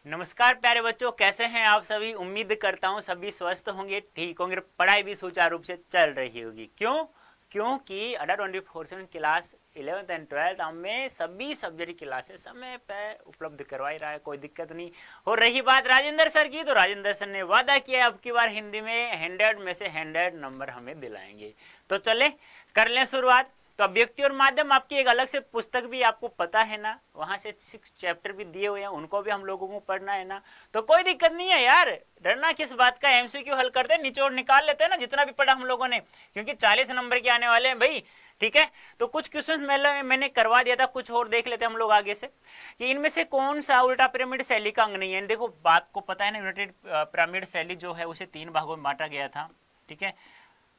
नमस्कार प्यारे बच्चों, कैसे हैं आप सभी। उम्मीद करता हूँ सभी स्वस्थ होंगे, ठीक होंगे, पढ़ाई भी सुचारू रूप से चल रही होगी। क्यों? क्योंकि अडा 24/7 क्लास 11th एंड 12th में सभी सब्जेक्ट क्लासेस समय पे उपलब्ध करवा ही रहा है, कोई दिक्कत नहीं हो। रही बात राजेंद्र सर की, तो राजेंद्र सर ने वादा किया अब की बार हिंदी में 100 में से 100 नंबर हमें दिलाएंगे। तो चले कर लें शुरुआत। तो अभिव्यक्ति और माध्यम आपकी एक अलग से पुस्तक भी आपको पता है ना, वहां से 6 चैप्टर भी दिए हुए हैं, उनको भी हम लोगों को पढ़ना है ना। तो कोई दिक्कत नहीं है यार, डरना किस बात का। एमसीक्यू हल करते हैं, निचोड़ निकाल लेते हैं ना जितना भी पढ़ा हम लोगों ने, क्योंकि 40 नंबर के आने वाले हैं भाई। ठीक है, तो कुछ क्वेश्चन मैंने करवा दिया था, कुछ और देख लेते हैं हम लोग आगे से कि इनमें से कौन सा उल्टा पिरामिड शैली का अंग नहीं है। देखो बात को पता है ना, यूनाइटेड पिरामिड शैली जो है उसे 3 भागों में बांटा गया था। ठीक है,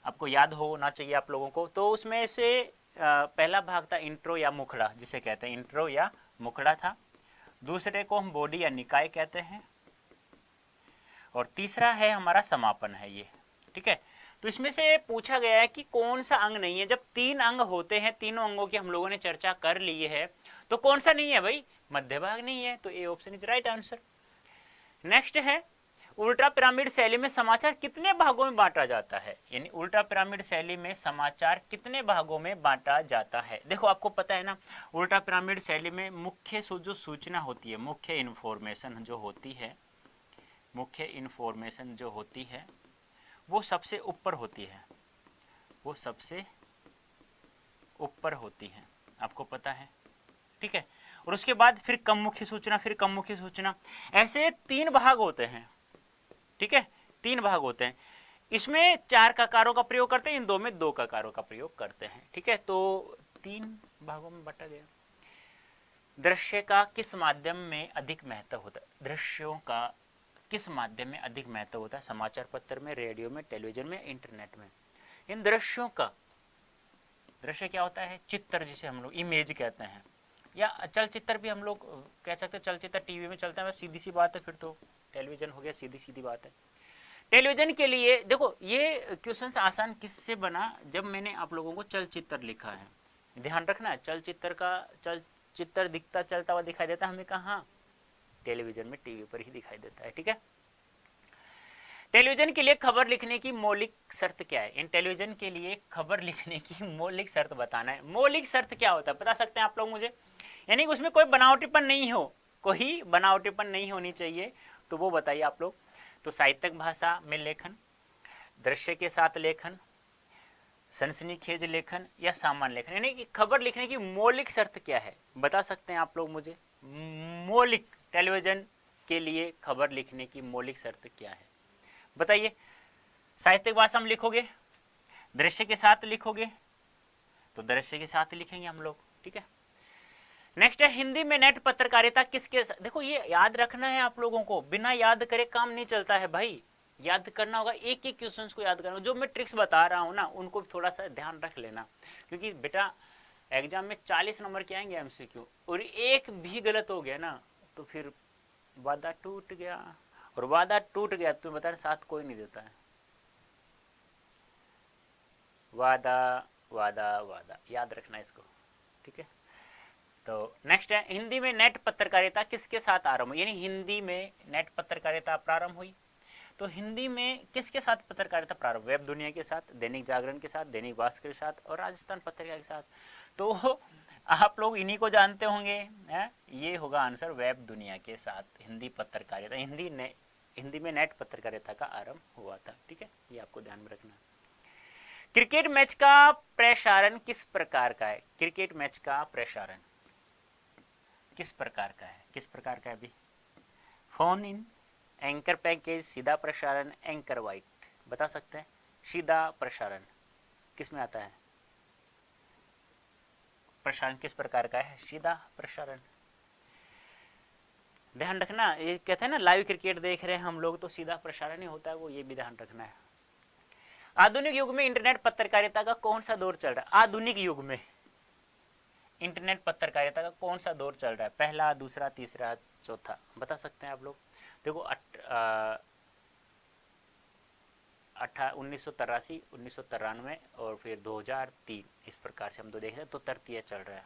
आपको याद होना चाहिए आप लोगों को। तो उसमें से पहला भाग था इंट्रो या मुखड़ा, जिसे कहते हैं इंट्रो या मुखड़ा था। दूसरे को हम बॉडी या निकाय कहते हैं, और तीसरा है हमारा समापन है ये। ठीक है, तो इसमें से पूछा गया है कि कौन सा अंग नहीं है। जब 3 अंग होते हैं, तीनों अंगों की हम लोगों ने चर्चा कर ली है, तो कौन सा नहीं है भाई? मध्य भाग नहीं है, तो A option is right answer. Next है, उल्टा पिरामिड शैली में समाचार कितने भागों में बांटा जाता है। यानी उल्टा पिरामिड शैली में समाचार कितने भागों में बांटा जाता है। देखो आपको पता है ना, उल्टा पिरामिड शैली में मुख्य जो सूचना होती है, मुख्य इन्फॉर्मेशन जो होती है, मुख्य इन्फॉर्मेशन जो होती है वो सबसे ऊपर होती है, वो सबसे ऊपर होती है, आपको पता है। ठीक है, और उसके बाद फिर कम मुख्य सूचना, फिर कम मुख्य सूचना, ऐसे 3 भाग होते हैं। ठीक है, 3 भाग होते हैं। इसमें 4 ककारों का प्रयोग करते हैं, इन 2 में 2 ककारों का प्रयोग करते हैं। ठीक है, तो 3 भागों में बटा गया। दृश्य का किस माध्यम में अधिक महत्व होता है? दृश्यों का किस माध्यम में अधिक महत्व होता है? समाचार पत्र में, रेडियो में, टेलीविजन में, इंटरनेट में। इन दृश्यों का, दृश्य क्या होता है? चित्र, जिसे हम लोग इमेज कहते हैं, या चलचित्र भी हम लोग कह सकते हैं। चलचित्र टीवी में चलता है, सीधी सी बात है, फिर तो टेलीविजन हो गया, सीधी सीधी बात है। टेलीविजन के लिए देखो, ये क्वेश्चन आसान किससे बना? जब मैंने आप लोगों को चलचित्र लिखा है। ध्यान रखना, चलचित्र का चलचित्र दिखता चलता हुआ दिखाई देता है हमें कहाँ? टेलीविजन में, टीवी पर ही दिखाई देता है। ठीक है, टेलीविजन के लिए खबर लिखने की मौलिक शर्त क्या है? इन टेलीविजन के लिए खबर लिखने की मौलिक शर्त बताना है। मौलिक शर्त क्या होता है बता सकते हैं आप लोग मुझे? यानी उसमें कोई बनावटीपन नहीं हो, कोई बनावटीपन नहीं होनी चाहिए, तो वो बताइए आप लोग। तो साहित्यिक भाषा में लेखन, दृश्य के साथ लेखन, सनसनीखेज लेखन, या सामान्य लेखन। यानी कि खबर लिखने की मौलिक शर्त क्या है, बता सकते हैं आप लोग मुझे? मौलिक, टेलीविजन के लिए खबर लिखने की मौलिक शर्त क्या है, बताइए। साहित्यिक भाषा में लिखोगे, दृश्य के साथ लिखोगे, तो दृश्य के साथ लिखेंगे हम लोग। ठीक है, नेक्स्ट है, हिंदी में नेट पत्रकारिता किसके साथ? देखो ये याद रखना है आप लोगों को, बिना याद करे काम नहीं चलता है भाई। याद करना होगा, एक एक क्वेश्चन को याद करना। जो मैं ट्रिक्स बता रहा हूँ ना, उनको थोड़ा सा ध्यान रख लेना, क्योंकि बेटा एग्जाम में 40 नंबर के आएंगे एमसीक्यू, और एक भी गलत हो गया ना तो फिर वादा टूट गया। और वादा टूट गया तो बता, साथ कोई नहीं देता है। वादा वादा वादा, याद रखना इसको। ठीक है, तो नेक्स्ट है, हिंदी में नेट पत्रकारिता किसके साथ आरंभ हुई? यानी हिंदी में नेट पत्रकारिता प्रारंभ हुई, तो हिंदी में किसके साथ पत्रकारिता प्रारंभ? वेब दुनिया के साथ, दैनिक जागरण के साथ, दैनिक भास्कर के साथ, और राजस्थान पत्रिका के साथ। तो आप लोग इन्हीं को जानते होंगे, है? ये होगा आंसर, वेब दुनिया के साथ हिंदी पत्रकारिता, हिंदी में नेट पत्रकारिता का आरंभ हुआ था। ठीक है, ये आपको ध्यान में रखना। क्रिकेट मैच का प्रसारण किस प्रकार का है? क्रिकेट मैच का प्रसारण किस प्रकार का है? किस प्रकार का है अभी? फोन इन, एंकर पैकेज, सीधा प्रसारण, एंकर वाइट, बता सकते हैं? सीधा प्रसारण किस में आता है? प्रसारण किस प्रकार का है? सीधा प्रसारण। ध्यान रखना, ये कहते हैं ना लाइव क्रिकेट देख रहे हैं हम लोग, तो सीधा प्रसारण ही होता है वो, ये भी ध्यान रखना है। आधुनिक युग में इंटरनेट पत्रकारिता का कौन सा दौर चल रहा है? आधुनिक युग में इंटरनेट पत्रकारिता का कौन सा दौर चल रहा है? पहला, दूसरा, तीसरा, चौथा, बता सकते हैं आप लोग? देखो 1983, 1993 और फिर 2003, इस प्रकार से हम तो देख रहे हैं, तो तृतीय चल रहा है,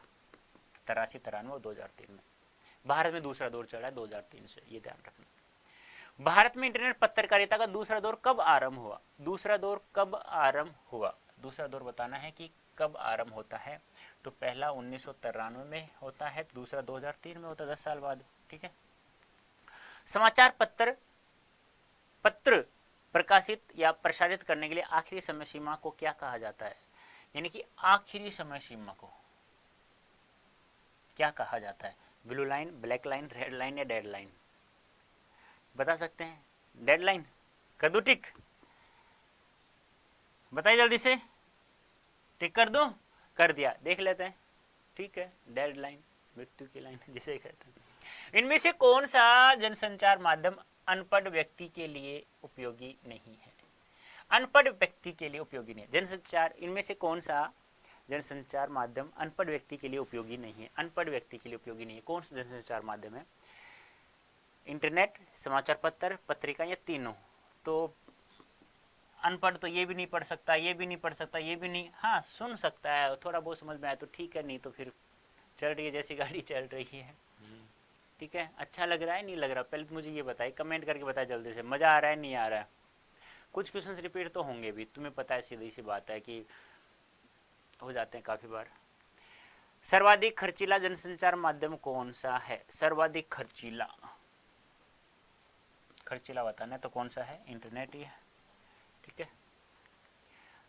83, 93 और 2003 में। भारत में दूसरा दौर चल रहा है 2003 से, ये ध्यान रखना। भारत में इंटरनेट पत्रकारिता का दूसरा दौर कब आरंभ हुआ? दूसरा दौर कब आरंभ हुआ? दूसरा दौर बताना है कि कब आरंभ होता है। तो पहला 1993 में होता है, दूसरा 2003 में होता है, 10 साल बाद। ठीक है। समाचार पत्र प्रकाशित या प्रसारित करने के लिए आखिरी समय सीमा को क्या कहा जाता है? यानी कि आखिरी समय सीमा को क्या कहा जाता है? Blue line, black line, red line या डेड लाइन? बता सकते हैं? डेड लाइन कर दूं टिक? बताइए जल्दी से, टिक कर दूं? कर दिया, देख लेते हैं। ठीक है, डेड लाइन, मृत्यु की लाइन जिसे कहते हैं। इनमें से कौन सा जनसंचार माध्यम अनपढ़ व्यक्ति के लिए उपयोगी नहीं है? अनपढ़ व्यक्ति के लिए उपयोगी नहीं है जनसंचार। इनमें से कौन सा जनसंचार माध्यम अनपढ़ व्यक्ति के लिए उपयोगी नहीं है? अनपढ़ व्यक्ति के लिए उपयोगी नहीं है, कौन सा जनसंचार माध्यम है? इंटरनेट, समाचार पत्र, पत्रिका या तीनों? तो अनपढ़ तो ये भी नहीं पढ़ सकता, ये भी नहीं पढ़ सकता, ये भी नहीं, हाँ सुन सकता है, थोड़ा बहुत समझ में आया तो ठीक है, नहीं तो फिर चल रही है जैसी गाड़ी चल रही है। ठीक है, अच्छा लग रहा है नहीं लग रहा? पहले तो मुझे ये बताइए, कमेंट करके बताए जल्दी से, मज़ा आ रहा है नहीं आ रहा है? कुछ क्वेश्चंस रिपीट तो होंगे भी, तुम्हें पता है, सीधी सी बात है कि हो जाते हैं काफ़ी बार। सर्वाधिक खर्चीला जनसंचार माध्यम कौन सा है? सर्वाधिक खर्चीला बताना है तो कौन सा है? इंटरनेट ही है। ठीक है।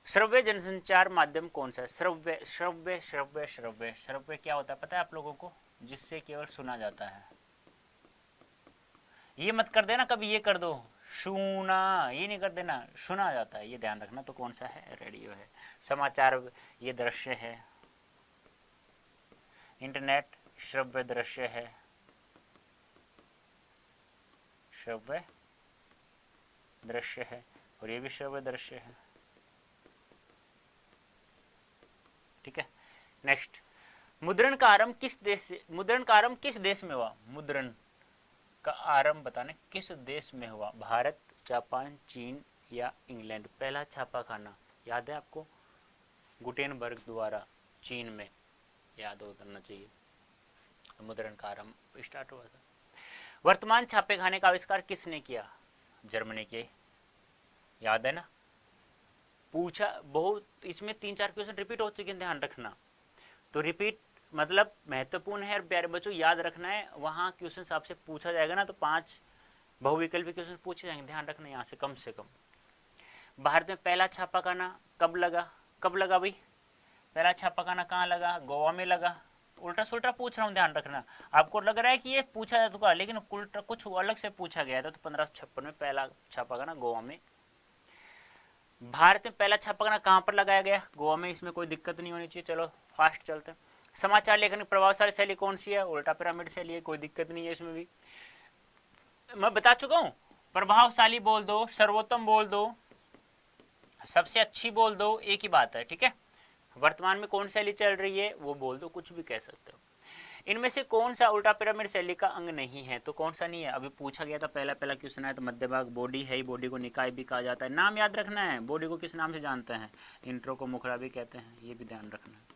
श्रव्य जनसंचार माध्यम कौन सा है? श्रव्य श्रव्य श्रव्य श्रव्य श्रव्य क्या होता है पता है आप लोगों को? जिससे केवल सुना जाता है। ये मत कर देना कभी, ये कर दो सुना, ये नहीं कर देना, सुना जाता है, ये ध्यान रखना। तो कौन सा है? रेडियो है। समाचार ये दृश्य है, इंटरनेट श्रव्य दृश्य है, श्रव्य दृश्य है, और ये भी श्रव्य दृश्य है। ठीक है। नेक्स्ट, मुद्रण का आरंभ किस देश में हुआ? मुद्रण का आरंभ बताने किस देश में हुआ? भारत, जापान, चीन या इंग्लैंड? पहला छापाखाना याद है आपको? गुटेनबर्ग द्वारा चीन में, याद हो करना चाहिए। मुद्रण का आरंभ स्टार्ट हुआ था। वर्तमान छापेखाने का आविष्कार किसने किया? जर्मनी के, याद है ना? पूछा बहुत, इसमें 3-4 क्वेश्चन रिपीट हो चुके हैं, ध्यान रखना। तो रिपीट मतलब महत्वपूर्ण है, और प्यारे बच्चों याद रखना है, वहाँ क्वेश्चन आपसे पूछा जाएगा ना तो 5 बहुविकल्पी क्वेश्चन पूछे जाएंगे, ध्यान रखना यहाँ से कम से कम। भारत में पहला छापाखाना कब लगा? कब लगा भाई? पहला छापाखाना कहाँ लगा? गोवा में लगा। उल्टा सुल्टा पूछ रहा हूँ, ध्यान रखना। आपको लग रहा है कि ये पूछा जा चुका, लेकिन उल्टा कुछ अलग से पूछा गया था। तो 1556 में पहला छापाखाना गोवा में। भारत में पहला छापाखाना कहाँ पर लगाया गया? गोवा में। इसमें कोई दिक्कत नहीं होनी चाहिए। चलो फास्ट चलते हैं। समाचार लेखन की प्रभावशाली शैली कौन सी है? उल्टा पिरामिड शैली है, कोई दिक्कत नहीं है इसमें भी, मैं बता चुका हूँ। प्रभावशाली बोल दो, सर्वोत्तम बोल दो, सबसे अच्छी बोल दो, एक ही बात है। ठीक है। वर्तमान में कौन शैली चल रही है वो बोल दो, कुछ भी कह सकते हो। इनमें से कौन सा उल्टा पिरामिड शैली का अंग नहीं है? तो कौन सा नहीं है? अभी पूछा गया था, पहला क्वेश्चन है। तो मध्य भाग बॉडी है ही, बॉडी को निकाय भी कहा जाता है। नाम याद रखना है, बॉडी को किस नाम से जानते हैं? इंट्रो को मुखड़ा भी कहते हैं, ये भी ध्यान रखना है।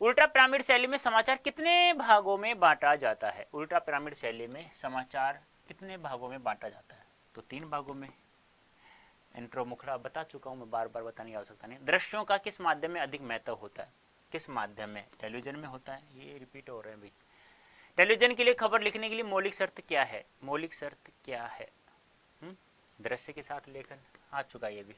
उल्टा पिरामिड शैली में समाचार कितने भागों में बांटा जाता है? उल्टा पिरामिड शैली में समाचार कितने भागों में बांटा जाता है? तो 3 भागों में। इंट्रो मुखड़ा बता चुका हूँ मैं, बार बार बताने की आवश्यकता नहीं। दृश्यों का किस माध्यम में अधिक महत्व होता है? किस माध्यम में? टेलीविजन में होता है। ये रिपीट हो रहे हैं भाई। टेलीविजन के लिए खबर लिखने के लिए मौलिक शर्त क्या है? मौलिक शर्त क्या है? दृश्य के साथ लेखन, आ चुका ये भी।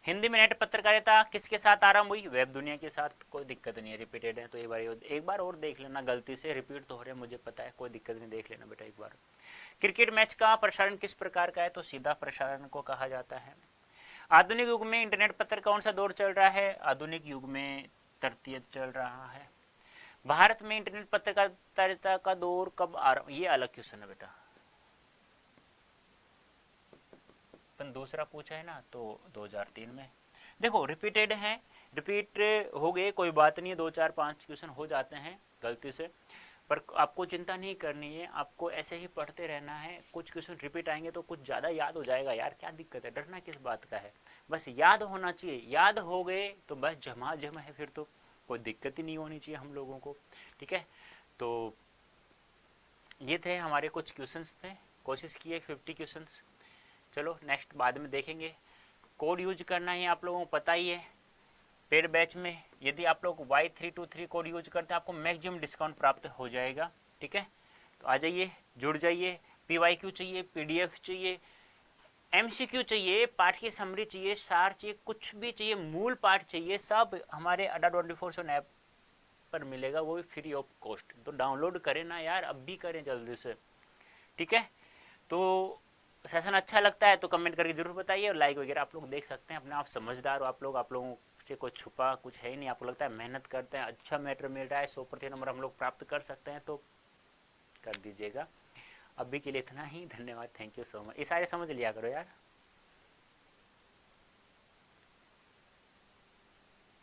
हिंदी में नेट पत्रकारिता किसके साथ आरंभ हुई? वेब दुनिया के साथ। कोई दिक्कत नहीं है, रिपीटेड है तो एक बार और देख लेना, गलती से रिपीट तो हो रहे हैं मुझे पता है, कोई दिक्कत नहीं, देख लेना बेटा एक बार। क्रिकेट मैच का प्रसारण किस प्रकार का है? तो सीधा प्रसारण को कहा जाता है। आधुनिक युग में इंटरनेट पत्र कौन सा दौर चल रहा है? आधुनिक युग में तृतीय चल रहा है। भारत में इंटरनेट पत्रकारिता का दौर कब आरंभ? ये अलग क्वेश्चन है बेटा, अपन दूसरा पूछा है ना, तो 2003 में। देखो रिपीटेड है, रिपीट हो गए, कोई बात नहीं है, 2-4-5 क्वेश्चन हो जाते हैं गलती से, पर आपको चिंता नहीं करनी है, आपको ऐसे ही पढ़ते रहना है। कुछ क्वेश्चन रिपीट आएंगे तो कुछ ज़्यादा याद हो जाएगा यार, क्या दिक्कत है, डरना किस बात का है? बस याद होना चाहिए, याद हो गए तो बस झमाझम है, फिर तो कोई दिक्कत ही नहीं होनी चाहिए हम लोगों को। ठीक है, तो ये थे हमारे कुछ क्वेश्चंस थे, कोशिश किए 50 क्वेश्चंस। चलो नेक्स्ट बाद में देखेंगे। कोड यूज करना ही आप लोगों को पता ही है। पेड बैच में यदि आप लोग Y323 कोड यूज करते हैं आपको मैक्सिमम डिस्काउंट प्राप्त हो जाएगा। ठीक है, तो आ जाइए, जुड़ जाइए। PYQ चाहिए, PDF चाहिए, MCQ चाहिए, पाठ की समरी चाहिए, सार चाहिए, कुछ भी चाहिए, मूल पाठ चाहिए, सब हमारे अड्डा 24/7 ऐप पर मिलेगा, वो भी फ्री ऑफ कॉस्ट। तो डाउनलोड करें ना यार, अब भी करें जल्दी से। ठीक है, तो सेशन अच्छा लगता है तो कमेंट करके जरूर बताइए, और लाइक वगैरह आप लोग देख सकते हैं। अपने आप समझदार हो आप लोगों से कोई छुपा कुछ है ही नहीं। आपको लगता है मेहनत करते हैं, अच्छा मैटर मिल रहा है, 100% नंबर हम लोग प्राप्त कर सकते हैं, तो कर दीजिएगा। अभी के लिए इतना ही, धन्यवाद, थैंक यू सो मच। ये सारे समझ लिया करो यार।